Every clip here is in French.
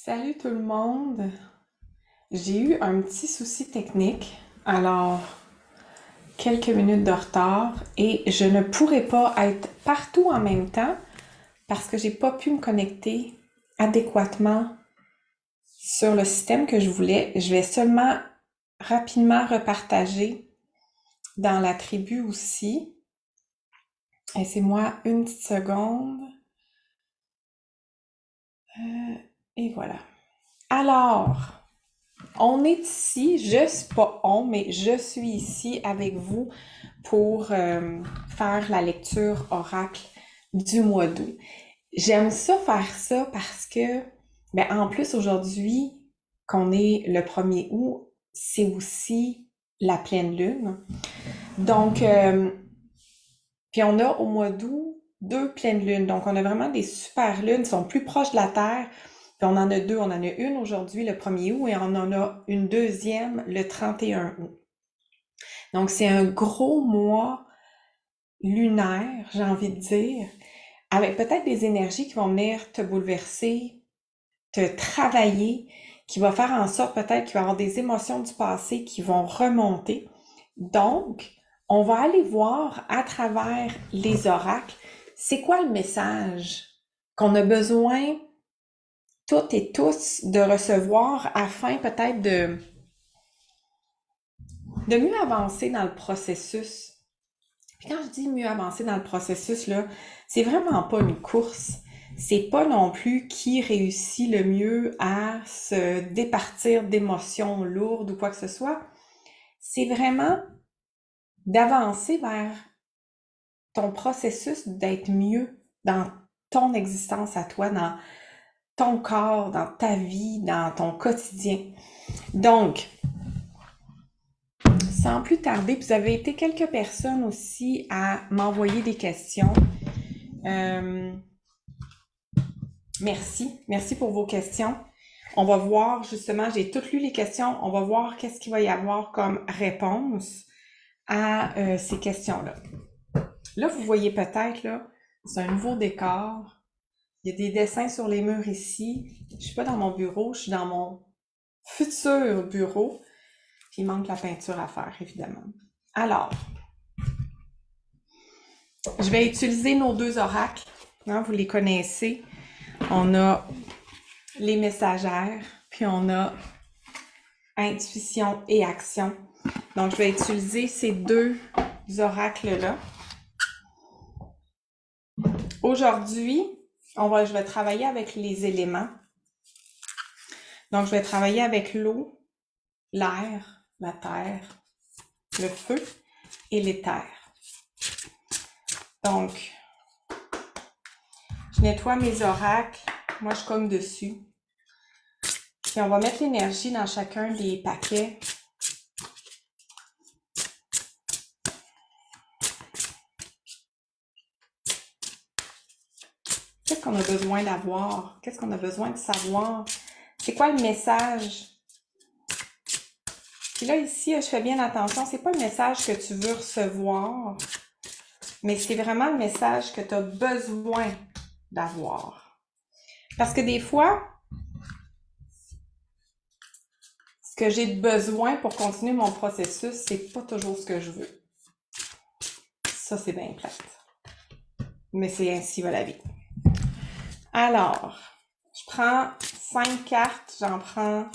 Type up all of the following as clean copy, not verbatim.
Salut tout le monde. J'ai eu un petit souci technique, alors quelques minutes de retard et je ne pourrais pas être partout en même temps parce que j'ai pas pu me connecter adéquatement sur le système que je voulais. Je vais seulement rapidement repartager dans la tribu aussi. Laissez-moi une petite seconde. Et voilà. Alors, on est ici, pas on, mais je suis ici avec vous pour faire la lecture oracle du mois d'août. J'aime ça faire ça parce que, en plus aujourd'hui, qu'on est le 1er août, c'est aussi la pleine lune. Donc, puis on a au mois d'août deux pleines lunes. Donc, on a vraiment des super lunes qui sont plus proches de la Terre. Puis on en a deux. On en a une aujourd'hui, le 1er août, et on en a une deuxième, le 31 août. Donc, c'est un gros mois lunaire, j'ai envie de dire, avec peut-être des énergies qui vont venir te bouleverser, te travailler, qui va faire en sorte peut-être qu'il va y avoir des émotions du passé qui vont remonter. Donc, on va aller voir à travers les oracles, c'est quoi le message qu'on a besoin toutes et tous de recevoir afin peut-être de mieux avancer dans le processus. Puis quand je dis mieux avancer dans le processus, là, c'est vraiment pas une course. C'est pas non plus qui réussit le mieux à se départir d'émotions lourdes ou quoi que ce soit. C'est vraiment d'avancer vers ton processus d'être mieux dans ton existence à toi, dans ton corps, dans ta vie, dans ton quotidien. Donc, sans plus tarder, vous avez été quelques personnes aussi à m'envoyer des questions. Euh, merci pour vos questions. On va voir justement, j'ai toutes lu les questions, on va voir qu'est-ce qu'il va y avoir comme réponse à ces questions-là. Là, vous voyez peut-être, là, c'est un nouveau décor. Il y a des dessins sur les murs ici. Je suis pas dans mon bureau, je suis dans mon futur bureau. Puis il manque la peinture à faire, évidemment. Alors, je vais utiliser nos deux oracles. Hein, vous les connaissez. On a les messagères, puis on a intuition et action. Donc, je vais utiliser ces deux oracles-là. Aujourd'hui, je vais travailler avec les éléments. Donc, je vais travailler avec l'eau, l'air, la terre, le feu et l'éther. Donc, je nettoie mes oracles. Moi, je cogne dessus. Puis, on va mettre l'énergie dans chacun des paquets. Qu'est-ce qu'on a besoin d'avoir? Qu'est-ce qu'on a besoin de savoir? C'est quoi le message? Puis là, ici, je fais bien attention. C'est pas le message que tu veux recevoir, mais c'est vraiment le message que tu as besoin d'avoir. Parce que des fois, ce que j'ai besoin pour continuer mon processus, c'est pas toujours ce que je veux. Ça, c'est bien plate. Mais c'est ainsi va la vie. Alors, je prends 5 cartes, j'en prends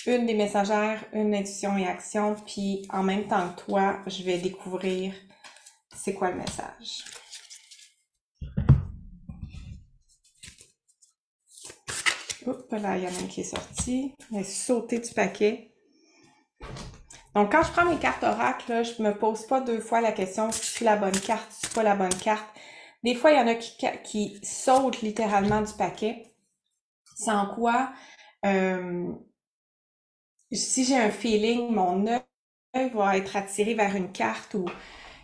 une des messagères, une intuition et action, puis en même temps que toi, je vais découvrir c'est quoi le message. Oups, là, il y en a une qui est sortie. Elle est sautée du paquet. Donc, quand je prends mes cartes oracles, là, je me pose pas deux fois la question si c'est la bonne carte, si c'est pas la bonne carte. Des fois, il y en a qui sautent littéralement du paquet. Sans quoi, si j'ai un feeling, mon œil va être attiré vers une carte ou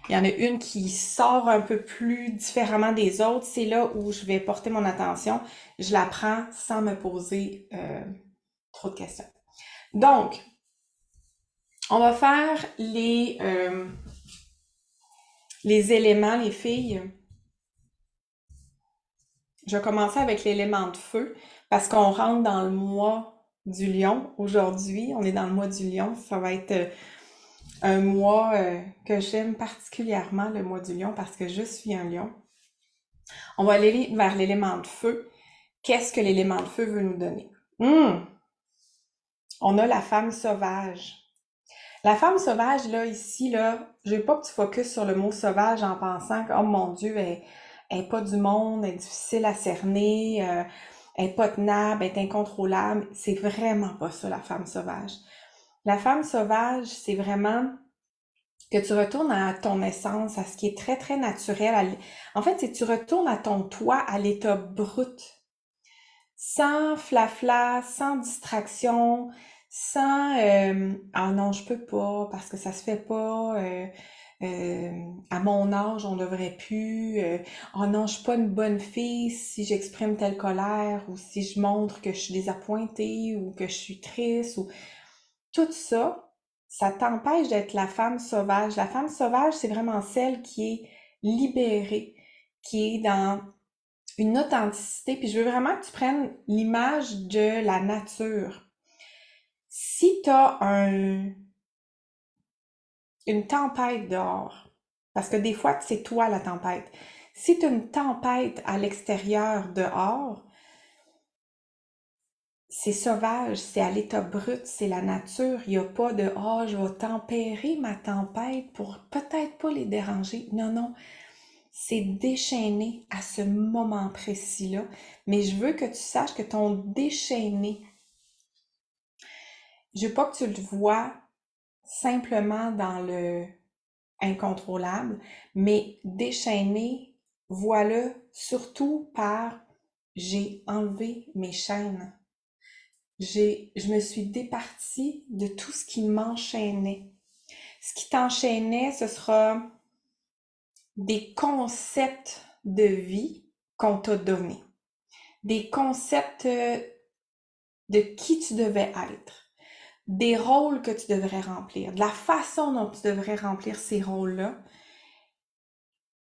il y en a une qui sort un peu plus différemment des autres, c'est là où je vais porter mon attention. Je la prends sans me poser trop de questions. Donc, on va faire les éléments, les filles. Je vais commencer avec l'élément de feu parce qu'on rentre dans le mois du lion aujourd'hui. On est dans le mois du lion. Ça va être un mois que j'aime particulièrement, le mois du lion, parce que je suis un lion. On va aller vers l'élément de feu. Qu'est-ce que l'élément de feu veut nous donner? On a la femme sauvage. La femme sauvage, là, ici, là, je veux pas que tu focuses sur le mot sauvage en pensant que, oh mon Dieu, elle est pas du monde, elle est difficile à cerner, elle est pas tenable, elle est incontrôlable. C'est vraiment pas ça, la femme sauvage. La femme sauvage, c'est vraiment que tu retournes à ton essence, à ce qui est très, très naturel. En fait, c'est que tu retournes à ton toi, à l'état brut, sans flafla, sans distraction, sans ah non, je peux pas parce que ça se fait pas, à mon âge, on devrait plus, oh non, je suis pas une bonne fille si j'exprime telle colère ou si je montre que je suis désappointée ou que je suis triste ou tout ça, ça t'empêche d'être la femme sauvage. La femme sauvage, c'est vraiment celle qui est libérée, qui est dans une authenticité. Puis je veux vraiment que tu prennes l'image de la nature. Si tu as une tempête dehors, parce que des fois, c'est toi la tempête. Si tu as une tempête à l'extérieur dehors, c'est sauvage, c'est à l'état brut, c'est la nature. Il n'y a pas de «Ah, je vais tempérer ma tempête pour peut-être pas les déranger». Non, non, c'est déchaîné à ce moment précis-là. Mais je veux que tu saches que ton déchaîné, je veux pas que tu le vois simplement dans le incontrôlable, mais déchaîné, vois-le surtout par j'ai enlevé mes chaînes. Je me suis départie de tout ce qui m'enchaînait. Ce qui t'enchaînait, ce sera des concepts de vie qu'on t'a donnés, des concepts de qui tu devais être, des rôles que tu devrais remplir, de la façon dont tu devrais remplir ces rôles-là.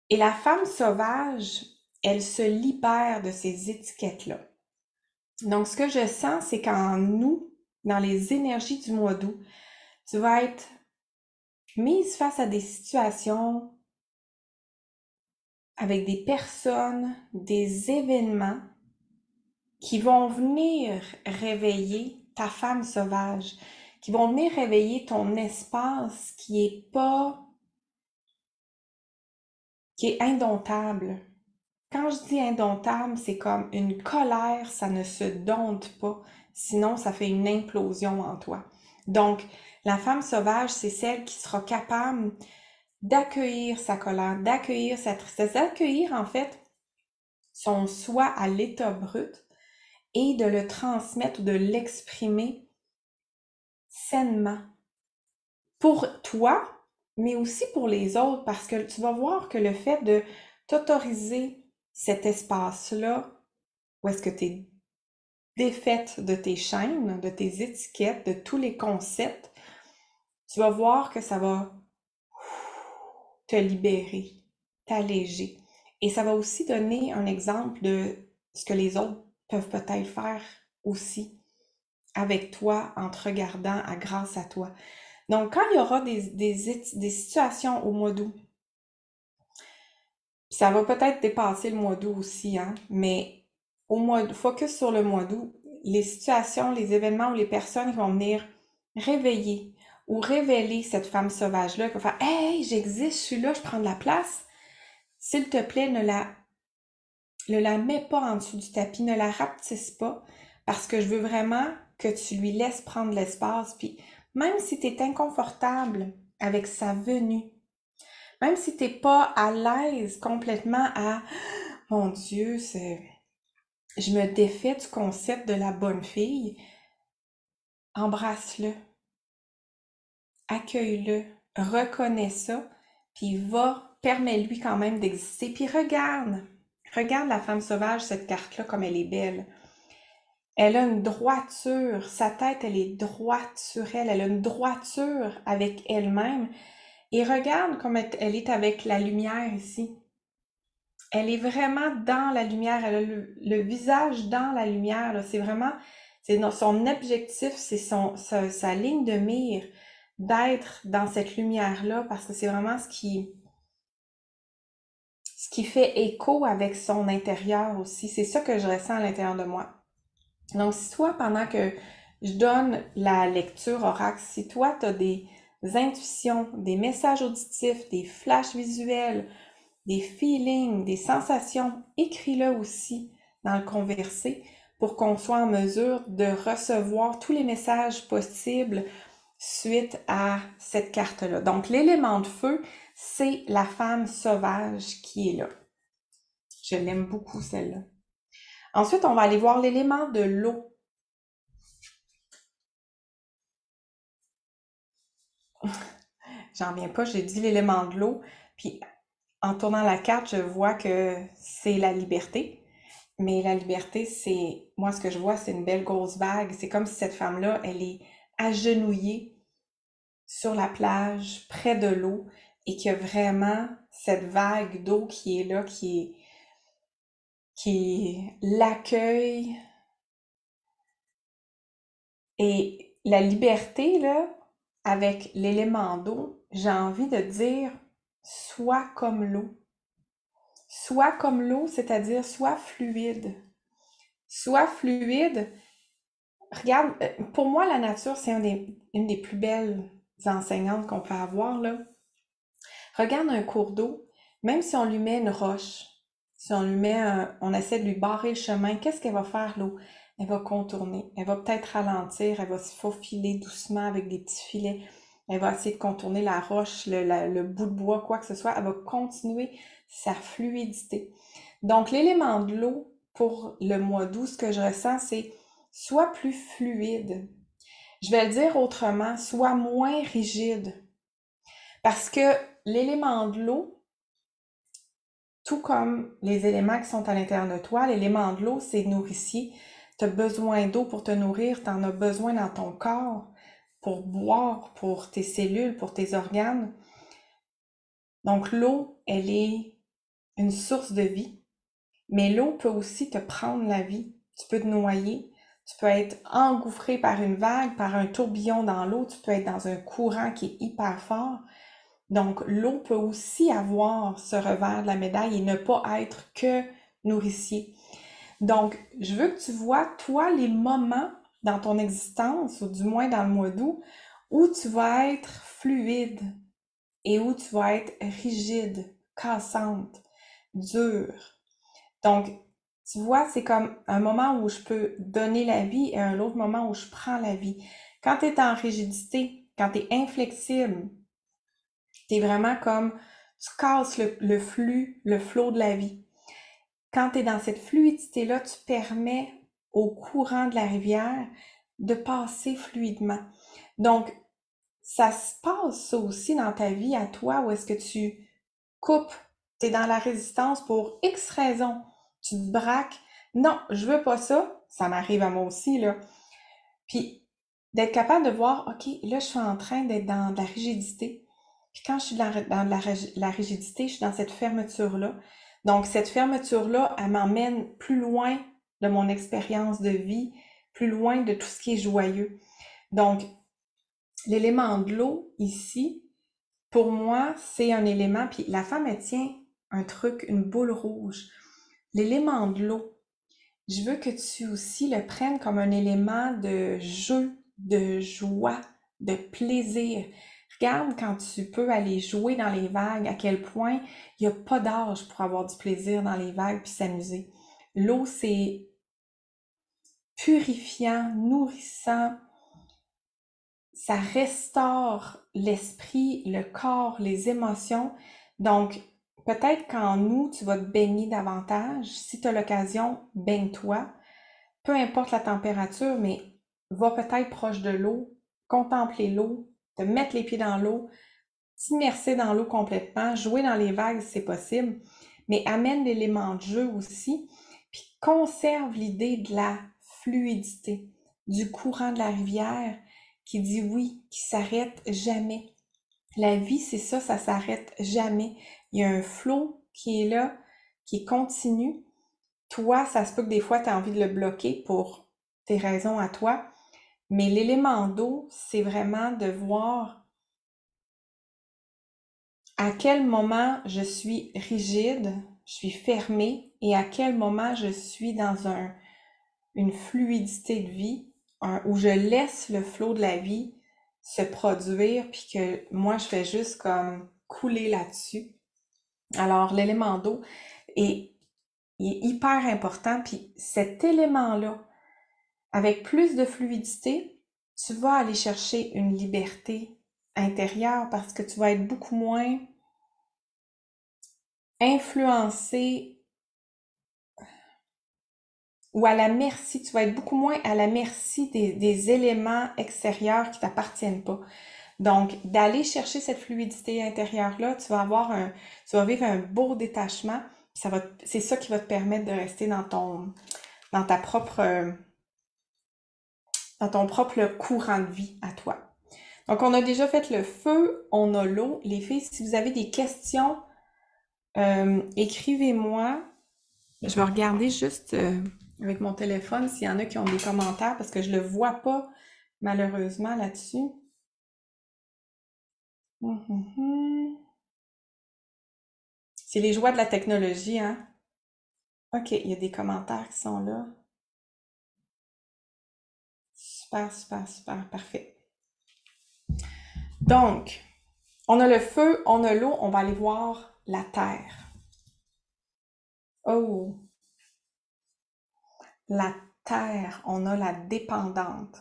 Et la femme sauvage, elle se libère de ces étiquettes-là. Donc, ce que je sens, c'est qu'en nous, dans les énergies du mois d'août, tu vas être mise face à des situations avec des personnes, des événements qui vont venir réveiller ta femme sauvage, qui vont venir réveiller ton espace qui est indomptable. Quand je dis indomptable, c'est comme une colère, ça ne se dompte pas, sinon ça fait une implosion en toi. Donc, la femme sauvage, c'est celle qui sera capable d'accueillir sa colère, d'accueillir sa tristesse, d'accueillir en fait son soi à l'état brut et de le transmettre ou de l'exprimer sainement pour toi, mais aussi pour les autres, parce que tu vas voir que le fait de t'autoriser cet espace-là, où est-ce que tu es défaite de tes chaînes, de tes étiquettes, de tous les concepts, tu vas voir que ça va te libérer, t'alléger. Et ça va aussi donner un exemple de ce que les autres peuvent peut-être faire aussi avec toi en te regardant grâce à toi. Donc, quand il y aura des situations au mois d'août, ça va peut-être dépasser le mois d'août aussi, hein, mais focus sur le mois d'août, les situations, les événements ou les personnes qui vont venir réveiller ou révéler cette femme sauvage-là, qui va faire «Hey, j'existe, je suis là, je prends de la place». S'il te plaît, ne la mets pas en dessous du tapis, ne la rapetisse pas, parce que je veux vraiment que tu lui laisses prendre l'espace. Puis même si tu es inconfortable avec sa venue, même si t'es pas à l'aise complètement à mon Dieu, je me défais du concept de la bonne fille, embrasse-le, accueille-le, reconnais ça, puis permets-lui quand même d'exister. Puis regarde la femme sauvage, cette carte-là, comme elle est belle. Elle a une droiture, sa tête, elle est droite sur elle, elle a une droiture avec elle-même. Et regarde comme elle est avec la lumière ici. Elle est vraiment dans la lumière, elle a le visage dans la lumière, là. C'est vraiment, son objectif, c'est sa ligne de mire d'être dans cette lumière-là parce que c'est vraiment ce qui fait écho avec son intérieur aussi. C'est ça que je ressens à l'intérieur de moi. Donc, si toi, pendant que je donne la lecture oracle, si toi, tu as des intuitions, des messages auditifs, des flashs visuels, des feelings, des sensations, écris-le aussi dans le conversé pour qu'on soit en mesure de recevoir tous les messages possibles suite à cette carte-là. Donc, l'élément de feu, c'est la femme sauvage qui est là. Je l'aime beaucoup, celle-là. Ensuite, on va aller voir l'élément de l'eau. J'en viens pas, j'ai dit l'élément de l'eau, puis en tournant la carte, je vois que c'est la liberté. Mais la liberté, c'est, moi, ce que je vois, c'est une belle grosse vague. C'est comme si cette femme-là, elle est agenouillée sur la plage, près de l'eau, et qu'il y a vraiment cette vague d'eau qui est là, qui l'accueille. Et la liberté, là, avec l'élément d'eau, j'ai envie de dire, sois comme l'eau. Sois comme l'eau, c'est-à-dire sois fluide. Sois fluide. Regarde, pour moi, la nature, c'est une des plus belles enseignantes qu'on peut avoir, là. Regarde un cours d'eau, même si on lui met une roche, si on lui met on essaie de lui barrer le chemin, qu'est-ce qu'elle va faire, l'eau? Elle va contourner, elle va peut-être ralentir, elle va se faufiler doucement avec des petits filets, elle va essayer de contourner la roche, le bout de bois, quoi que ce soit, elle va continuer sa fluidité. Donc, l'élément de l'eau, pour le mois d'août, ce que je ressens, c'est sois plus fluide. Je vais le dire autrement, sois moins rigide. Parce que l'élément de l'eau, tout comme les éléments qui sont à l'intérieur de toi, l'élément de l'eau, c'est nourricier. Tu as besoin d'eau pour te nourrir, tu en as besoin dans ton corps pour boire, pour tes cellules, pour tes organes. Donc l'eau, elle est une source de vie, mais l'eau peut aussi te prendre la vie. Tu peux te noyer, tu peux être engouffré par une vague, par un tourbillon dans l'eau, tu peux être dans un courant qui est hyper fort. Donc, l'eau peut aussi avoir ce revers de la médaille et ne pas être que nourricier. Donc, je veux que tu vois, toi, les moments dans ton existence, ou du moins dans le mois d'août, où tu vas être fluide et où tu vas être rigide, cassante, dure. Donc, tu vois, c'est comme un moment où je peux donner la vie et un autre moment où je prends la vie. Quand tu es en rigidité, quand tu es inflexible, t'es vraiment comme, tu casses le flux, le flot de la vie. Quand tu es dans cette fluidité-là, tu permets au courant de la rivière de passer fluidement. Donc, ça se passe ça aussi dans ta vie à toi, où est-ce que tu coupes, tu es dans la résistance pour X raisons, tu te braques. Non, je veux pas ça. Ça m'arrive à moi aussi, là. Puis, d'être capable de voir, OK, là, je suis en train d'être dans de la rigidité. Puis quand je suis dans la rigidité, je suis dans cette fermeture-là. Donc, cette fermeture-là, elle m'emmène plus loin de mon expérience de vie, plus loin de tout ce qui est joyeux. Donc, l'élément de l'eau, ici, pour moi, c'est un élément, puis la femme, elle tient un truc, une boule rouge. L'élément de l'eau, je veux que tu aussi le prennes comme un élément de jeu, de joie, de plaisir. Regarde quand tu peux aller jouer dans les vagues, à quel point il n'y a pas d'âge pour avoir du plaisir dans les vagues puis s'amuser. L'eau, c'est purifiant, nourrissant, ça restaure l'esprit, le corps, les émotions. Donc, peut-être qu'en nous, tu vas te baigner davantage. Si tu as l'occasion, baigne-toi. Peu importe la température, mais va peut-être proche de l'eau, contempler l'eau, te mettre les pieds dans l'eau, t'immerser dans l'eau complètement, jouer dans les vagues si c'est possible, mais amène l'élément de jeu aussi, puis conserve l'idée de la fluidité, du courant de la rivière qui dit oui, qui s'arrête jamais. La vie, c'est ça, ça s'arrête jamais. Il y a un flot qui est là, qui est continu. Toi, ça se peut que des fois, tu as envie de le bloquer pour tes raisons à toi. Mais l'élément d'eau, c'est vraiment de voir à quel moment je suis rigide, je suis fermée, et à quel moment je suis dans une fluidité de vie, où je laisse le flot de la vie se produire, puis que moi, je fais juste comme couler là-dessus. Alors, l'élément d'eau est, il est hyper important, puis cet élément-là, avec plus de fluidité, tu vas aller chercher une liberté intérieure parce que tu vas être beaucoup moins influencé ou à la merci, tu vas être beaucoup moins à la merci des éléments extérieurs qui t'appartiennent pas. Donc, d'aller chercher cette fluidité intérieure-là, tu vas vivre un beau détachement. C'est ça qui va te permettre de rester dans ta propre, dans ton propre courant de vie à toi. Donc, on a déjà fait le feu, on a l'eau. Les filles, si vous avez des questions, écrivez-moi. Je vais regarder juste avec mon téléphone s'il y en a qui ont des commentaires parce que je le vois pas malheureusement là-dessus. C'est les joies de la technologie, hein? OK, il y a des commentaires qui sont là. Super, super, super, parfait. Donc, on a le feu, on a l'eau, on va aller voir la terre. Oh, la terre, on a la dépendante.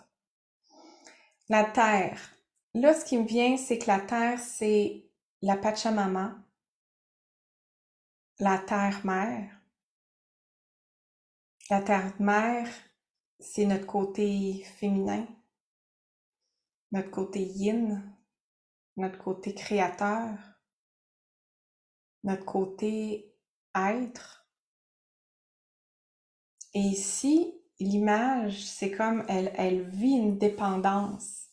La terre. Là, ce qui me vient, c'est que la terre, c'est la Pachamama, la terre-mère. La terre-mère, c'est notre côté féminin, notre côté yin, notre côté créateur, notre côté être. Et ici, l'image, c'est comme elle vit une dépendance.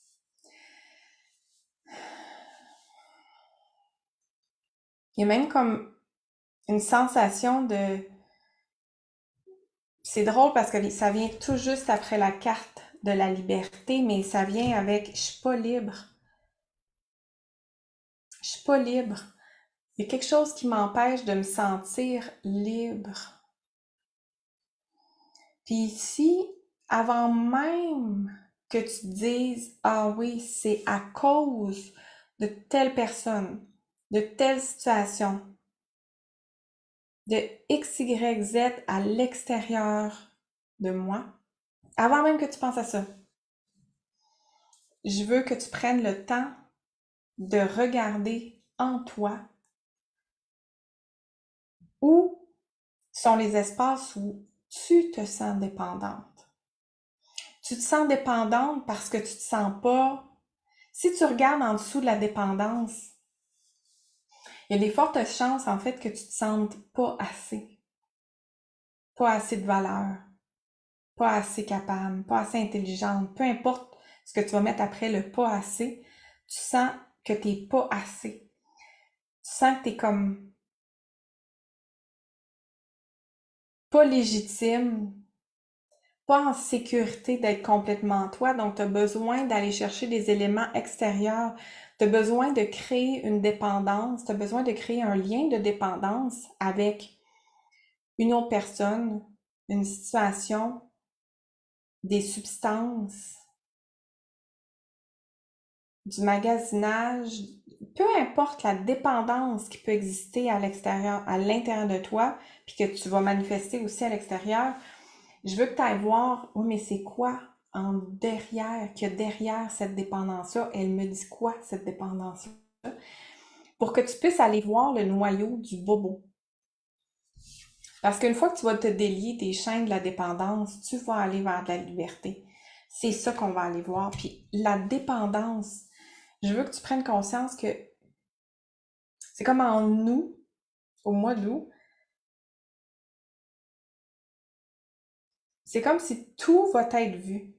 Il y a même comme une sensation de... C'est drôle parce que ça vient tout juste après la carte de la liberté, mais ça vient avec « je suis pas libre ». Je suis pas libre. Il y a quelque chose qui m'empêche de me sentir libre. Puis ici, avant même que tu te dises « Ah oui, c'est à cause de telle personne, de telle situation, de X, Y, Z à l'extérieur de moi », avant même que tu penses à ça, je veux que tu prennes le temps de regarder en toi où sont les espaces où tu te sens dépendante. Tu te sens dépendante parce que tu te sens pas... Si tu regardes en dessous de la dépendance, il y a des fortes chances en fait que tu te sentes pas assez de valeur, pas assez capable, pas assez intelligente, peu importe ce que tu vas mettre après le pas assez, tu sens que t'es pas assez. Tu sens que t'es comme pas légitime, pas en sécurité d'être complètement toi, donc tu as besoin d'aller chercher des éléments extérieurs, tu as besoin de créer une dépendance, tu as besoin de créer un lien de dépendance avec une autre personne, une situation, des substances, du magasinage, peu importe la dépendance qui peut exister à l'extérieur, à l'intérieur de toi, puis que tu vas manifester aussi à l'extérieur, je veux que tu ailles voir, oui, mais c'est quoi en derrière, qu'il y a derrière cette dépendance-là? Elle me dit quoi, cette dépendance-là? Pour que tu puisses aller voir le noyau du bobo. Parce qu'une fois que tu vas te délier des chaînes de la dépendance, tu vas aller vers de la liberté. C'est ça qu'on va aller voir. Puis la dépendance, je veux que tu prennes conscience que c'est comme en nous, au mois d'août, c'est comme si tout va être vu.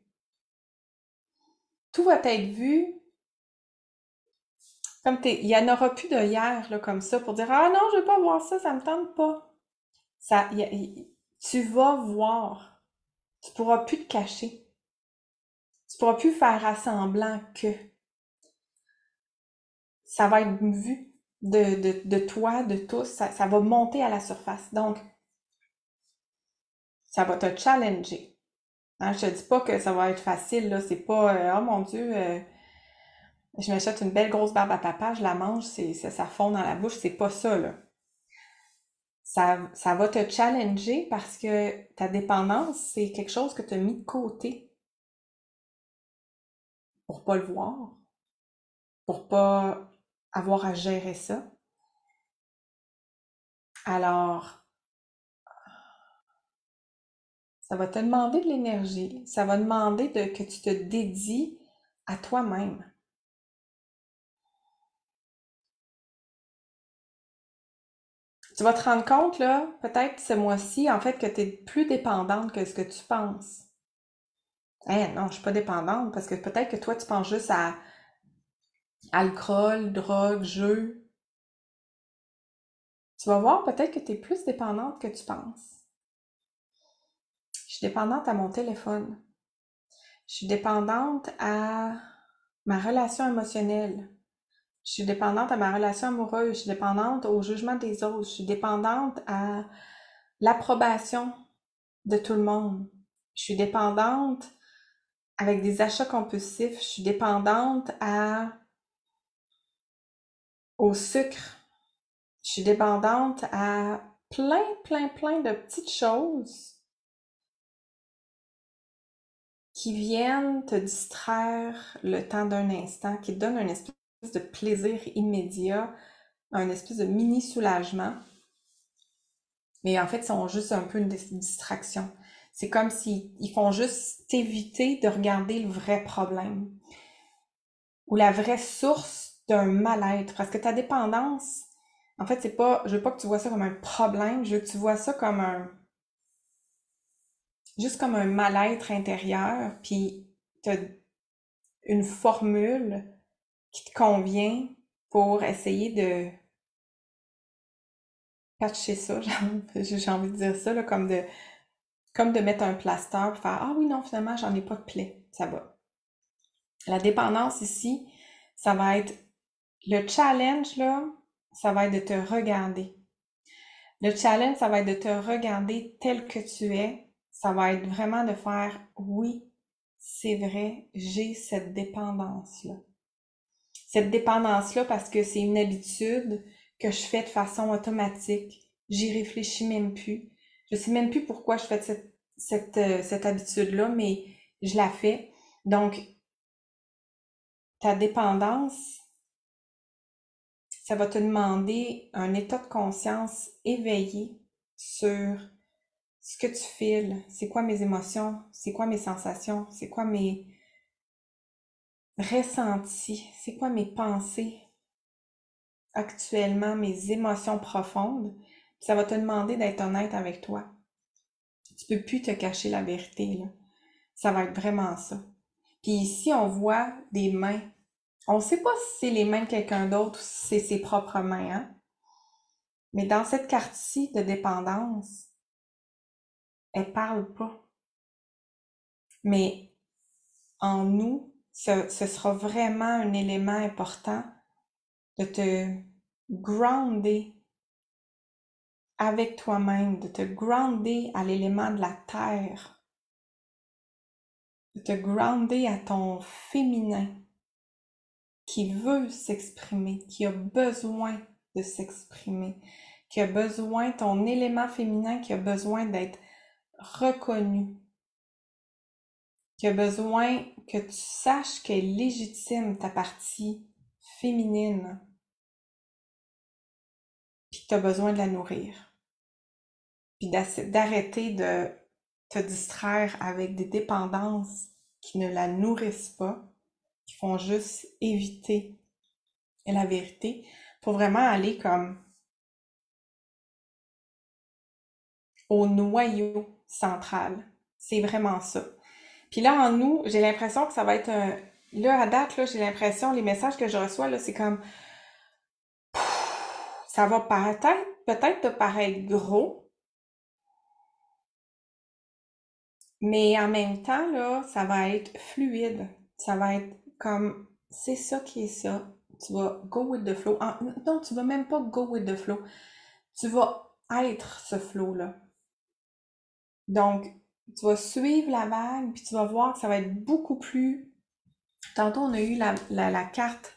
Tout va être vu comme il n'y en aura plus de hier là, comme ça pour dire « Ah non, je veux pas voir ça, ça me tente pas. » Tu vas voir. Tu pourras plus te cacher. Tu pourras plus faire à semblant que. Ça va être vu de toi, de tous. Ça va monter à la surface. Donc, ça va te challenger. Hein, je te dis pas que ça va être facile, là. C'est pas, oh mon Dieu, je m'achète une belle grosse barbe à papa, je la mange, ça fond dans la bouche. C'est pas ça, là. Ça va te challenger parce que ta dépendance, c'est quelque chose que tu as mis de côté pour pas le voir, pour pas avoir à gérer ça. Alors, ça va te demander de l'énergie, ça va demander que tu te dédies à toi-même. Tu vas te rendre compte, là, peut-être ce mois-ci, en fait, que tu es plus dépendante que ce que tu penses. Eh non, je suis pas dépendante parce que peut-être que toi, tu penses juste à alcool, drogue, jeu. Tu vas voir peut-être que tu es plus dépendante que tu penses. Je suis dépendante à mon téléphone. Je suis dépendante à ma relation émotionnelle. Je suis dépendante à ma relation amoureuse. Je suis dépendante au jugement des autres. Je suis dépendante à l'approbation de tout le monde. Je suis dépendante avec des achats compulsifs. Je suis dépendante au sucre. Je suis dépendante à plein de petites choses qui viennent te distraire le temps d'un instant, qui te donnent un espèce de plaisir immédiat, un espèce de mini soulagement. Mais en fait, ils sont juste un peu une distraction. C'est comme s'ils font juste t'éviter de regarder le vrai problème ou la vraie source d'un mal-être. Parce que ta dépendance, en fait, c'est pas, je veux pas que tu vois ça comme un problème, je veux que tu vois ça comme juste comme un mal-être intérieur, puis t'as une formule qui te convient pour essayer de patcher ça, j'ai envie de dire ça, là, comme de mettre un plaster pour faire ah oui, non, finalement, j'en ai pas de plaie, ça va. La dépendance ici, ça va être le challenge, là, ça va être de te regarder. Le challenge, ça va être de te regarder tel que tu es. Ça va être vraiment de faire oui, c'est vrai, j'ai cette dépendance-là. Cette dépendance-là parce que c'est une habitude que je fais de façon automatique. J'y réfléchis même plus. Je sais même plus pourquoi je fais cette habitude-là, mais je la fais. Donc, ta dépendance, ça va te demander un état de conscience éveillé sur ce que tu files, c'est quoi mes émotions, c'est quoi mes sensations, c'est quoi mes ressentis, c'est quoi mes pensées actuellement, mes émotions profondes. Ça va te demander d'être honnête avec toi. Tu peux plus te cacher la vérité, là. Ça va être vraiment ça. Puis ici, on voit des mains. On sait pas si c'est les mains de quelqu'un d'autre ou si c'est ses propres mains, hein? Mais dans cette carte-ci de dépendance, elle parle pas. Mais en nous, ce sera vraiment un élément important de te grounder avec toi-même, de te grounder à l'élément de la terre, de te grounder à ton féminin qui veut s'exprimer, qui a besoin de s'exprimer, qui a besoin, ton élément féminin qui a besoin d'être reconnu, qui a besoin que tu saches qu'elle est légitime, ta partie féminine, puis que tu as besoin de la nourrir. Puis d'arrêter de te distraire avec des dépendances qui ne la nourrissent pas, qui font juste éviter la vérité, pour vraiment aller comme au noyau central. C'est vraiment ça. Puis là, en nous, j'ai l'impression que ça va être un... Là, à date, là, j'ai l'impression, les messages que je reçois, là, c'est comme... Ça va peut-être te paraître gros, Mais en même temps, là, ça va être fluide. Ça va être comme, c'est ça qui est ça. Tu vas go with the flow. Non, tu vas même pas go with the flow. Tu vas être ce flow-là. Donc, tu vas suivre la vague, puis tu vas voir que ça va être beaucoup plus... Tantôt, on a eu la carte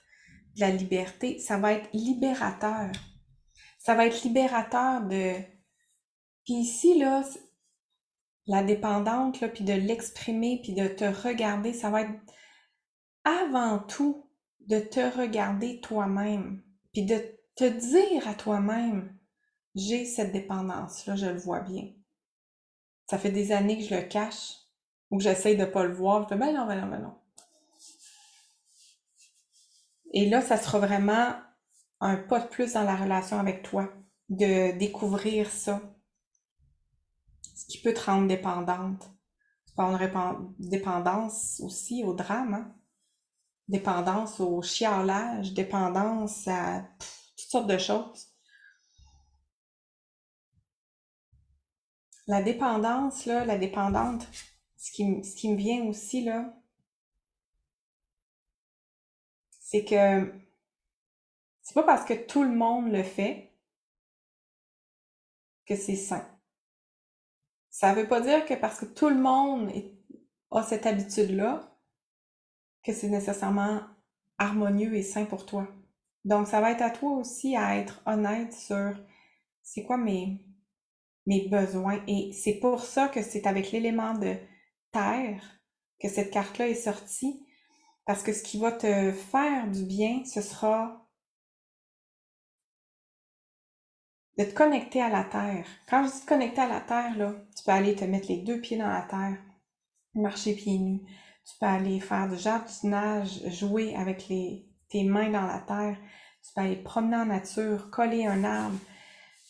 de la liberté. Ça va être libérateur. Ça va être libérateur de... Puis ici, là, la dépendante, là, puis de l'exprimer, puis de te regarder, ça va être avant tout de te regarder toi-même, puis de te dire à toi-même, j'ai cette dépendance-là, je le vois bien. Ça fait des années que je le cache, ou que j'essaye de pas le voir. Je fais, ben non, ben non, ben non. Et là, ça sera vraiment un pas de plus dans la relation avec toi, de découvrir ça, ce qui peut te rendre dépendante. Tu peux avoir une dépendance aussi au drame, hein? Dépendance au chialage, dépendance à toutes sortes de choses. La dépendance, là, la dépendante, ce qui me vient aussi, là, c'est que c'est pas parce que tout le monde le fait que c'est sain. Ça veut pas dire que parce que tout le monde a cette habitude-là, que c'est nécessairement harmonieux et sain pour toi. Donc, ça va être à toi aussi à être honnête sur c'est quoi mes besoins. Et c'est pour ça que c'est avec l'élément de terre que cette carte-là est sortie. Parce que ce qui va te faire du bien, ce sera de te connecter à la terre. Quand je dis te connecter à la terre, là, tu peux aller te mettre les deux pieds dans la terre, marcher pieds nus. Tu peux aller faire du jardinage, jouer avec tes mains dans la terre. Tu peux aller te promener en nature, coller un arbre,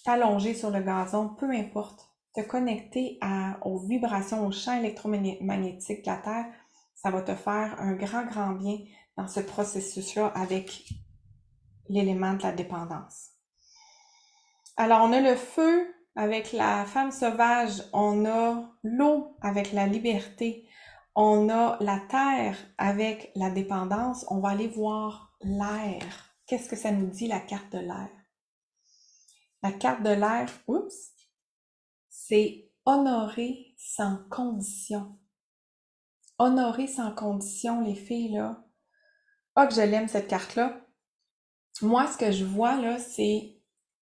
t'allonger sur le gazon, peu importe. Te connecter aux vibrations, aux champs électromagnétiques de la Terre, ça va te faire un grand, grand bien dans ce processus-là avec l'élément de la dépendance. Alors, on a le feu avec la femme sauvage, on a l'eau avec la liberté, on a la terre avec la dépendance. On va aller voir l'air. Qu'est-ce que ça nous dit, la carte de l'air? La carte de l'air, oups, c'est honorer sans condition. Honorer sans condition, les filles, là. Ah, que je l'aime, cette carte-là. Moi, ce que je vois, là, c'est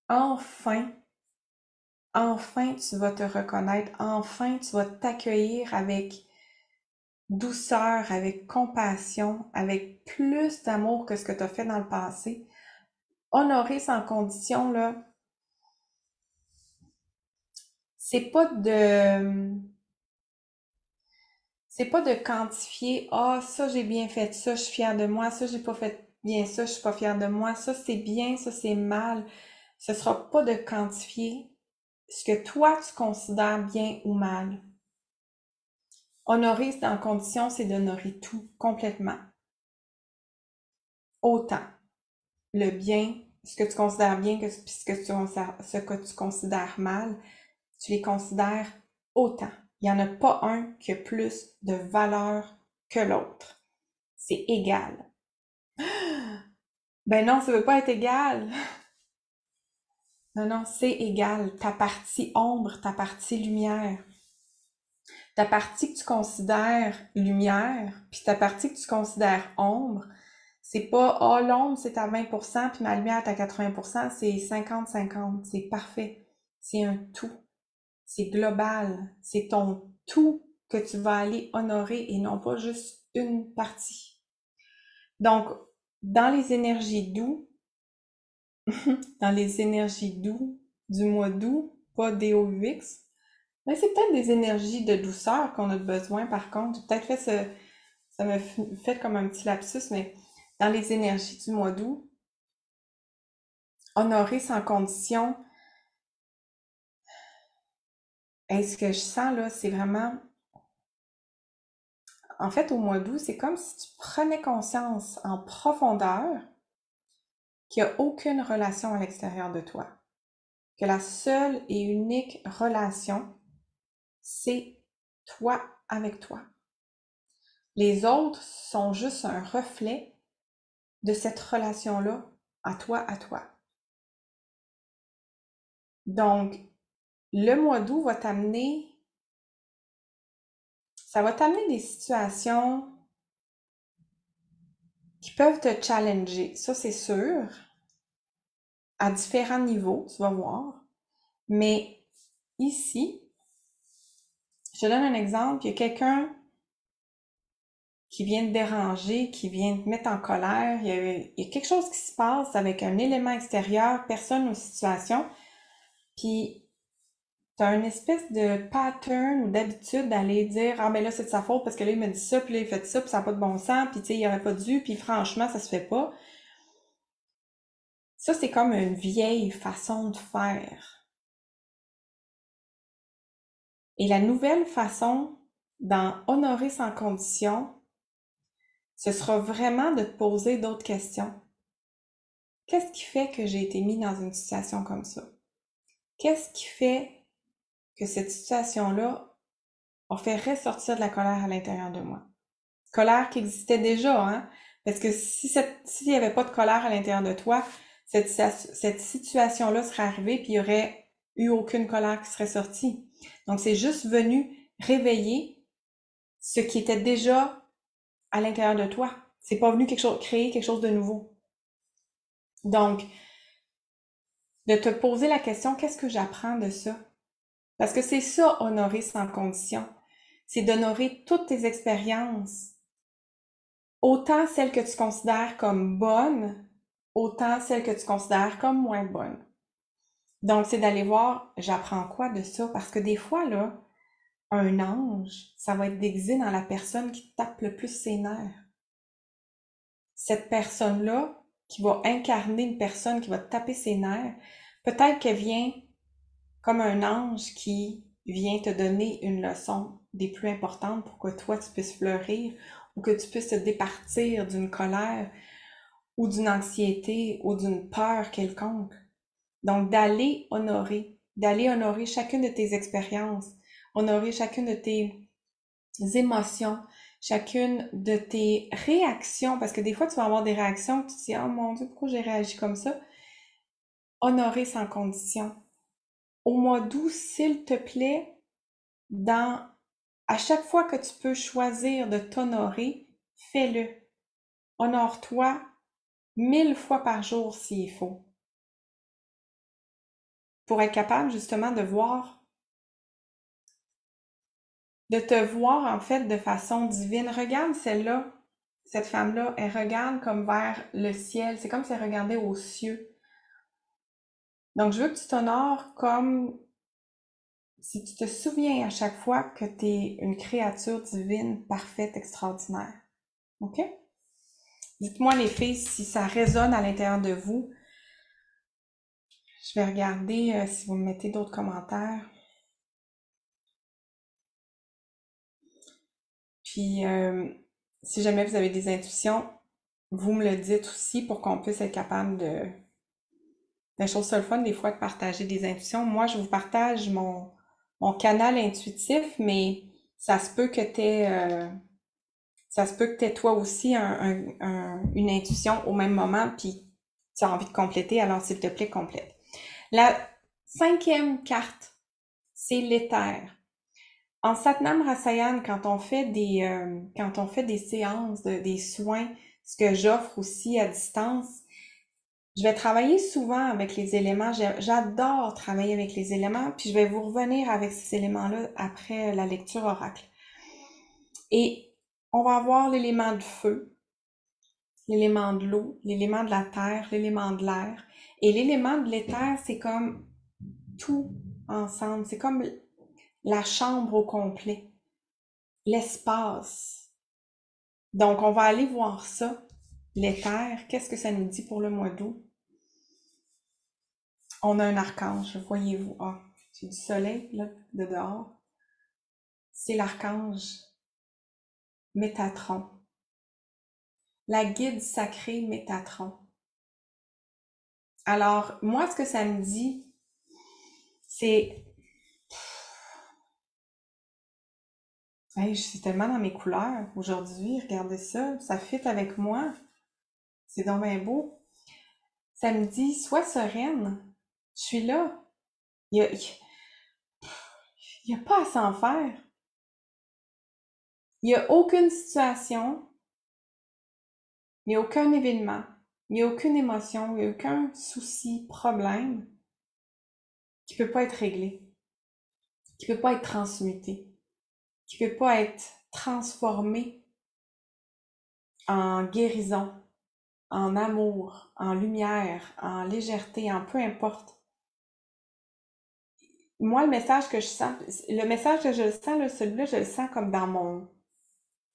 enfin, enfin, tu vas te reconnaître. Enfin, tu vas t'accueillir avec douceur, avec compassion, avec plus d'amour que ce que tu as fait dans le passé. Honorer sans condition, là, c'est pas de c'est pas de quantifier, ah, ça j'ai bien fait ça, je suis fière de moi, ça j'ai pas fait bien ça, je suis pas fière de moi, ça c'est bien, ça c'est mal. Ce sera pas de quantifier ce que toi tu considères bien ou mal. Honorer dans condition, c'est d'honorer tout complètement. Autant le bien, ce que tu considères bien que ce que tu considères mal, tu les considères autant. Il n'y en a pas un qui a plus de valeur que l'autre. C'est égal. Ben non, ça veut pas être égal. Non, non, c'est égal. Ta partie ombre, ta partie lumière. Ta partie que tu considères lumière, puis ta partie que tu considères ombre, c'est pas, oh, l'ombre, c'est à 20%, puis ma lumière est à 80%, c'est 50-50. C'est parfait. C'est un tout. C'est global. C'est ton tout que tu vas aller honorer et non pas juste une partie. Donc, dans les énergies doux, dans les énergies doux du mois d'août, pas DOUX, mais c'est peut-être des énergies de douceur qu'on a besoin par contre. J'ai peut-être ça me fait comme un petit lapsus, mais dans les énergies du mois d'août, honorer sans condition, et ce que je sens là, c'est vraiment, en fait, au mois d'août, c'est comme si tu prenais conscience en profondeur qu'il n'y a aucune relation à l'extérieur de toi. Que la seule et unique relation, c'est toi avec toi. Les autres sont juste un reflet de cette relation-là à toi, à toi. Donc, le mois d'août va t'amener, ça va t'amener des situations qui peuvent te challenger. Ça, c'est sûr, à différents niveaux, tu vas voir. Mais ici, je te donne un exemple. Il y a quelqu'un qui vient te déranger, qui vient te mettre en colère. Il y a quelque chose qui se passe avec un élément extérieur, personne ou situation. Puis, tu as une espèce de pattern ou d'habitude d'aller dire ah, mais là, c'est de sa faute parce que là, il m'a dit ça, puis là, il fait ça, puis ça n'a pas de bon sens, puis tu sais, il aurait pas dû, puis franchement, ça se fait pas. Ça, c'est comme une vieille façon de faire. Et la nouvelle façon d'en honorer sans condition, ce sera vraiment de te poser d'autres questions. Qu'est-ce qui fait que j'ai été mis dans une situation comme ça? Qu'est-ce qui fait que cette situation-là a fait ressortir de la colère à l'intérieur de moi? Colère qui existait déjà, hein? Parce que s'il n'y avait pas de colère à l'intérieur de toi, cette situation-là serait arrivée puis il n'y aurait eu aucune colère qui serait sortie. Donc, c'est juste venu réveiller ce qui était déjà à l'intérieur de toi. C'est pas venu créer quelque chose de nouveau. Donc, de te poser la question, qu'est-ce que j'apprends de ça? Parce que c'est ça, honorer sans condition. C'est d'honorer toutes tes expériences. Autant celles que tu considères comme bonnes, autant celles que tu considères comme moins bonnes. Donc, c'est d'aller voir, j'apprends quoi de ça? Parce que des fois, là, un ange, ça va être déguisé dans la personne qui tape le plus ses nerfs. Cette personne-là, qui va incarner une personne qui va te taper ses nerfs, peut-être qu'elle vient comme un ange qui vient te donner une leçon des plus importantes pour que toi, tu puisses fleurir ou que tu puisses te départir d'une colère ou d'une anxiété ou d'une peur quelconque. Donc, d'aller honorer chacune de tes expériences, honorer chacune de tes émotions, chacune de tes réactions, parce que des fois, tu vas avoir des réactions que tu te dis, oh mon Dieu, pourquoi j'ai réagi comme ça? Honorer sans condition. Au mois d'août, s'il te plaît, à chaque fois que tu peux choisir de t'honorer, fais-le. Honore-toi 1000 fois par jour s'il faut. Pour être capable justement de te voir en fait de façon divine. Regarde celle-là, cette femme-là, elle regarde comme vers le ciel. C'est comme si elle regardait aux cieux. Donc, je veux que tu t'honores comme si tu te souviens à chaque fois que tu es une créature divine, parfaite, extraordinaire. OK? Dites-moi les filles si ça résonne à l'intérieur de vous. Je vais regarder si vous me mettez d'autres commentaires. Puis, si jamais vous avez des intuitions, vous me le dites aussi pour qu'on puisse être capable de... La chose seule fun des fois de partager des intuitions. Moi, je vous partage mon canal intuitif, mais ça se peut que t'aies toi aussi une intuition au même moment, puis tu as envie de compléter, alors s'il te plaît, complète. La 5e carte, c'est l'éther. En Satnam Rasayan, quand on fait des séances, des soins, ce que j'offre aussi à distance, je vais travailler souvent avec les éléments. J'adore travailler avec les éléments, puis je vais vous revenir avec ces éléments-là après la lecture oracle. Et on va avoir l'élément de feu, l'élément de l'eau, l'élément de la terre, l'élément de l'air. Et l'élément de l'éther, c'est comme tout ensemble. C'est comme la chambre au complet, l'espace. Donc, on va aller voir ça, l'éther. Qu'est-ce que ça nous dit pour le mois d'août? On a un archange, voyez-vous. Ah, j'ai du soleil, là, de dehors. C'est l'archange Métatron. La guide sacrée Métatron. Alors, moi, ce que ça me dit, c'est Hey, je suis tellement dans mes couleurs aujourd'hui. Regardez ça. Ça fit avec moi. C'est donc bien beau. Ça me dit, sois sereine. Je suis là. Il y a pas à s'en faire. Il y a aucune situation, il n'y a aucun événement, il n'y a aucune émotion, il n'y a aucun souci, problème qui peut pas être réglé, qui peut pas être transmuté, qui peut pas être transformé en guérison, en amour, en lumière, en légèreté, en peu importe. Moi, le message que je sens, là, celui-là, je le sens comme dans mon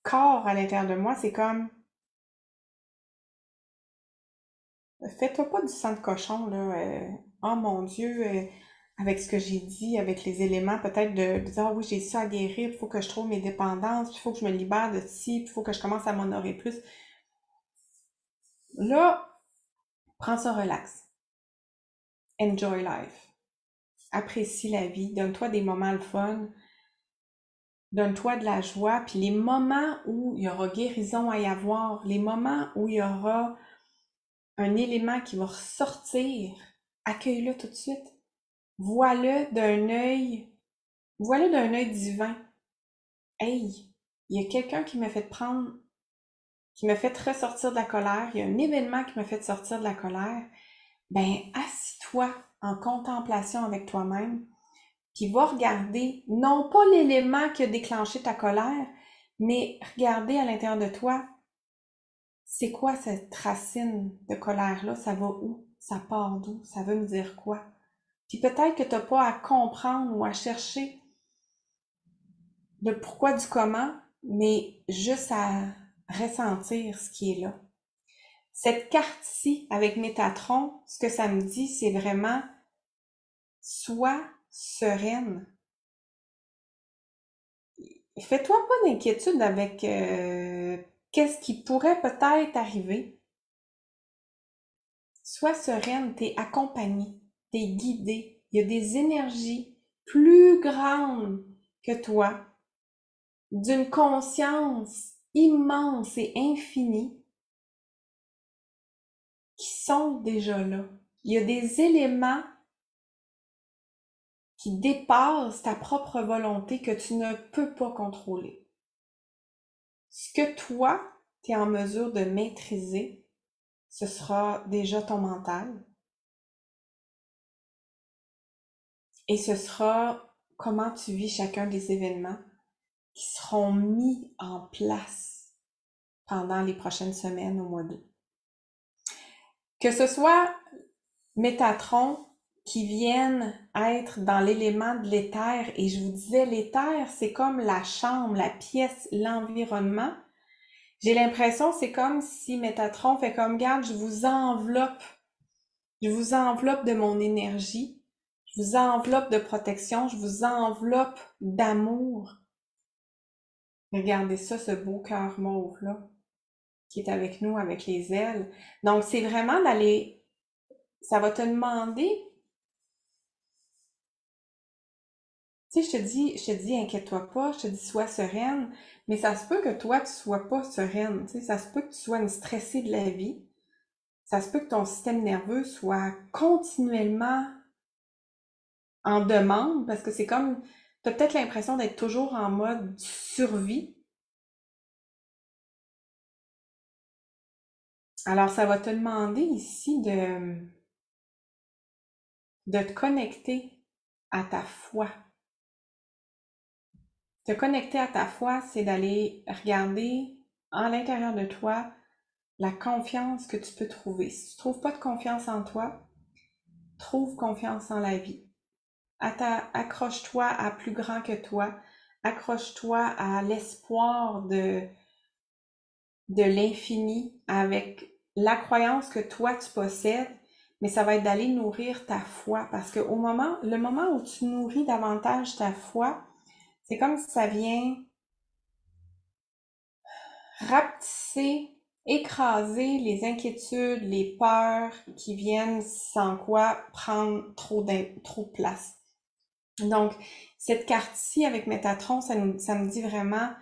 corps à l'intérieur de moi. C'est comme, fais-toi pas du sang de cochon, là. Oh mon Dieu, avec ce que j'ai dit, avec les éléments, peut-être de dire, ah oui, j'ai ça à guérir, il faut que je trouve mes dépendances, il faut que je me libère de ci, il faut que je commence à m'honorer plus. Là, prends ça relax. Enjoy life. Apprécie la vie. Donne-toi des moments le fun. Donne-toi de la joie. Puis les moments où il y aura guérison à y avoir, les moments où il y aura un élément qui va ressortir, accueille-le tout de suite. Vois-le d'un œil, vois-le d'un œil divin. Hey, il y a quelqu'un qui m'a fait prendre, qui m'a fait ressortir de la colère. Il y a un événement qui m'a fait sortir de la colère. Ben, assis-toi en contemplation avec toi-même, puis va regarder, non pas l'élément qui a déclenché ta colère, mais regarder à l'intérieur de toi, c'est quoi cette racine de colère-là? Ça va où? Ça part d'où? Ça veut me dire quoi? Puis peut-être que tu n'as pas à comprendre ou à chercher le pourquoi du comment, mais juste à ressentir ce qui est là. Cette carte-ci, avec Métatron, ce que ça me dit, c'est vraiment sois sereine. Fais-toi pas d'inquiétude avec qu'est-ce qui pourrait peut-être arriver. Sois sereine, t'es accompagnée, t'es guidée. Il y a des énergies plus grandes que toi, d'une conscience immense et infinie, qui sont déjà là. Il y a des éléments qui dépassent ta propre volonté que tu ne peux pas contrôler. Ce que toi, tu es en mesure de maîtriser, ce sera déjà ton mental et ce sera comment tu vis chacun des événements qui seront mis en place pendant les prochaines semaines au mois d'août. Que ce soit Métatron qui viennent être dans l'élément de l'éther, et je vous disais, l'éther, c'est comme la chambre, la pièce, l'environnement. J'ai l'impression, c'est comme si Métatron fait comme, garde, je vous enveloppe de mon énergie, je vous enveloppe de protection, je vous enveloppe d'amour. Regardez ça, ce beau cœur mauve-là, qui est avec nous, avec les ailes. Donc, c'est vraiment d'aller, ça va te demander, tu sais, je te dis, inquiète-toi pas, je te dis, sois sereine, mais ça se peut que toi, tu sois pas sereine, tu sais, ça se peut que tu sois une stressée de la vie, ça se peut que ton système nerveux soit continuellement en demande, parce que c'est comme, t'as peut-être l'impression d'être toujours en mode survie. Alors, ça va te demander ici de te connecter à ta foi. Te connecter à ta foi, c'est d'aller regarder en l'intérieur de toi la confiance que tu peux trouver. Si tu trouves pas de confiance en toi, trouve confiance en la vie. Accroche-toi à plus grand que toi. Accroche-toi à l'espoir de l'infini avec la croyance que toi tu possèdes, mais ça va être d'aller nourrir ta foi parce que le moment où tu nourris davantage ta foi, c'est comme si ça vient rapetisser, écraser les inquiétudes, les peurs qui viennent sans quoi prendre trop de place. Donc, cette carte-ci avec Métatron, ça me dit vraiment,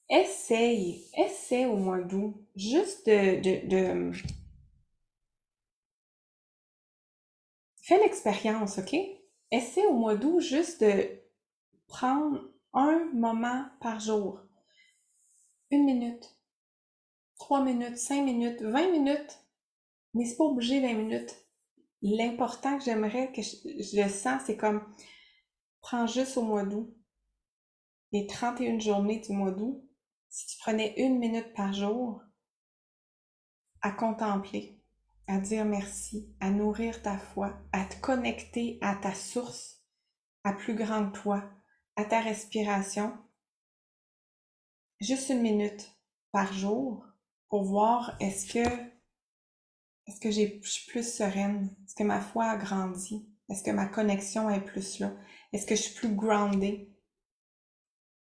essaye au mois d'août, juste fais l'expérience, OK? Essaie au mois d'août juste de prendre un moment par jour. 1 minute, 3 minutes, 5 minutes, 20 minutes. Mais c'est pas obligé 20 minutes. L'important que j'aimerais que je sens, c'est comme, prends juste au mois d'août, les 31 journées du mois d'août, si tu prenais 1 minute par jour à contempler, à dire merci, à nourrir ta foi, à te connecter à ta source, à plus grand que toi, à ta respiration, juste 1 minute par jour pour voir est-ce que je suis plus sereine, est-ce que ma foi a grandi, est-ce que ma connexion est plus là, est-ce que je suis plus groundée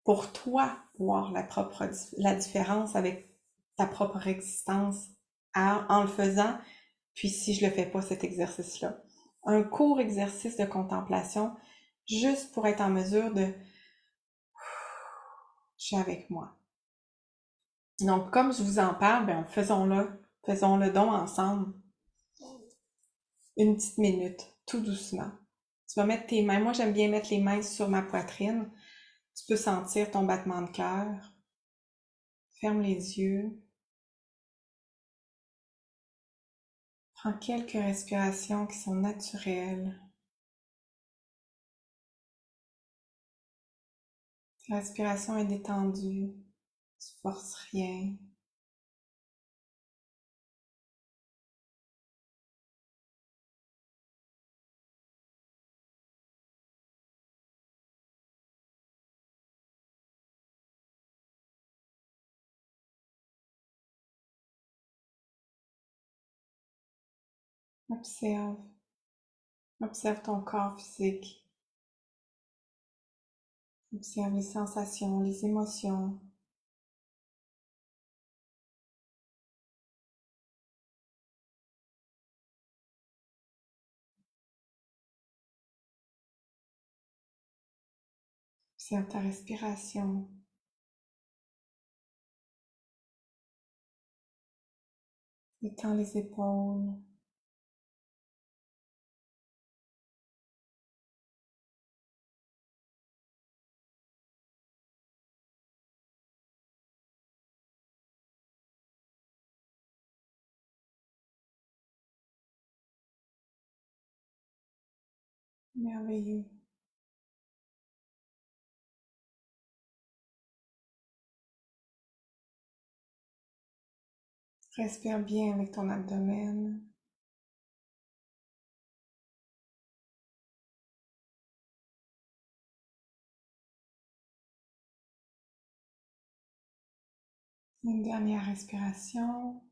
pour toi voir la différence avec ta propre existence en le faisant, puis si je le fais pas cet exercice-là. Un court exercice de contemplation juste pour être en mesure de je suis avec moi. Donc, comme je vous en parle, ben, faisons-le donc ensemble. Une petite minute, tout doucement. Tu vas mettre tes mains, moi j'aime bien mettre les mains sur ma poitrine. Tu peux sentir ton battement de cœur. Ferme les yeux. Prends quelques respirations qui sont naturelles. Ta respiration est détendue. Tu forces rien. Observe. Observe ton corps physique. Observe les sensations, les émotions. Observe ta respiration. Détends les épaules. Merveilleux. Respire bien avec ton abdomen. Une dernière respiration.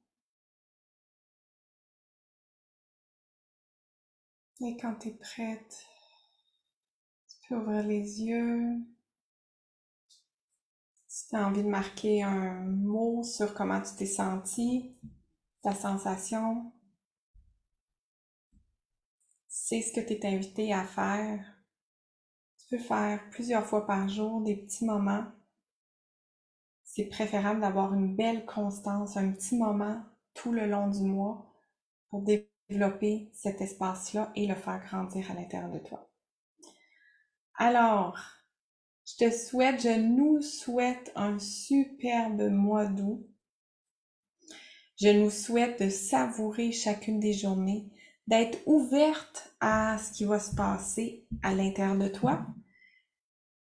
Et quand tu es prête, tu peux ouvrir les yeux. Si tu as envie de marquer un mot sur comment tu t'es senti, ta sensation, c'est ce que tu es invité à faire. Tu peux faire plusieurs fois par jour des petits moments. C'est préférable d'avoir une belle constance, un petit moment tout le long du mois pour développer cet espace-là et le faire grandir à l'intérieur de toi. Alors, je nous souhaite un superbe mois d'août. Je nous souhaite de savourer chacune des journées, d'être ouverte à ce qui va se passer à l'intérieur de toi,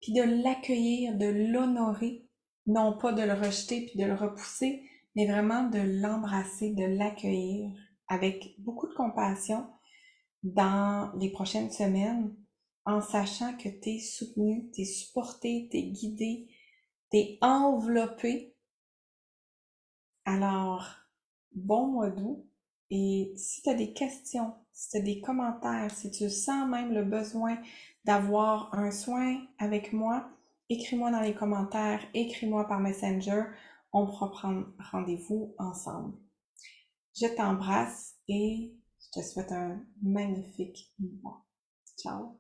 puis de l'accueillir, de l'honorer, non pas de le rejeter puis de le repousser, mais vraiment de l'embrasser, de l'accueillir avec beaucoup de compassion dans les prochaines semaines, en sachant que tu es soutenu, tu es supporté, tu es guidé, tu es enveloppé. Alors, bon mois d'août. Et si tu as des questions, si tu as des commentaires, si tu sens même le besoin d'avoir un soin avec moi, écris-moi dans les commentaires, écris-moi par Messenger. On pourra prendre rendez-vous ensemble. Je t'embrasse et Je te souhaite un magnifique mois. Ciao!